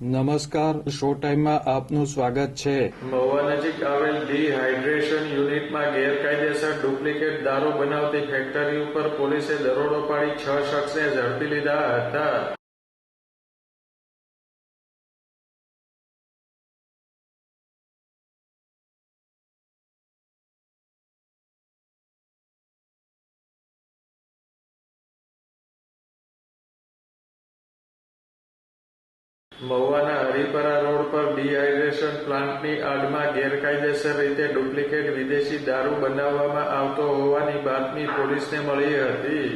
નમસ્કાર, શો ટાઈમમાં આપનું સ્વાગત છે. મહુવા નજીક આવેલ ડિહાઇડ્રેશન યુનિટમાં ગેરકાયદેસર ડુપ્લિકેટ દારૂ બનાવતી ફેક્ટરી ઉપર પોલીસે દરોડો પાડી 6 શખ્સને ઝડપી લીધા હતા. મહુવાના હરિપરા રોડ પર ડિહાઇડ્રેશન પ્લાન્ટની આડમાં ગેરકાયદેસર રીતે ડુપ્લિકેટ વિદેશી દારૂ બનાવવામાં આવતો હોવાની બાતમી પોલીસને મળી હતી.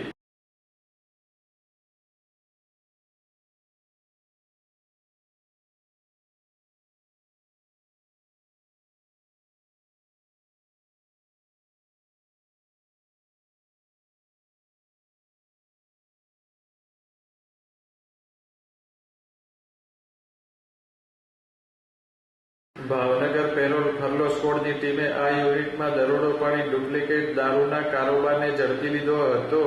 ભાવનગર પેરોલ ફરલો સ્કોડની ટીમે આ યુનિટમાં દરોડો પાડી ડુપ્લિકેટ દારૂના કારોબારને ઝડપી લીધો હતો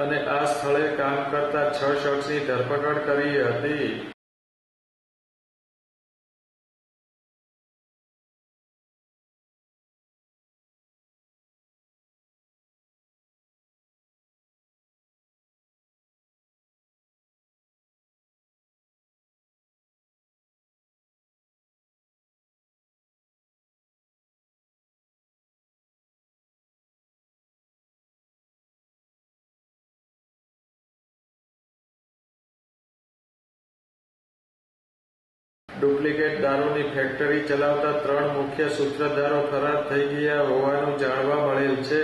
અને આ સ્થળે કામ કરતા 6 શખ્સની ધરપકડ કરી હતી. ડુપ્લિકેટ દારૂની ફેક્ટરી ચલાવતા 3 મુખ્ય સૂત્રધારો ફરાર થઈ ગયા હોવાનું જાણવા મળેલ છે.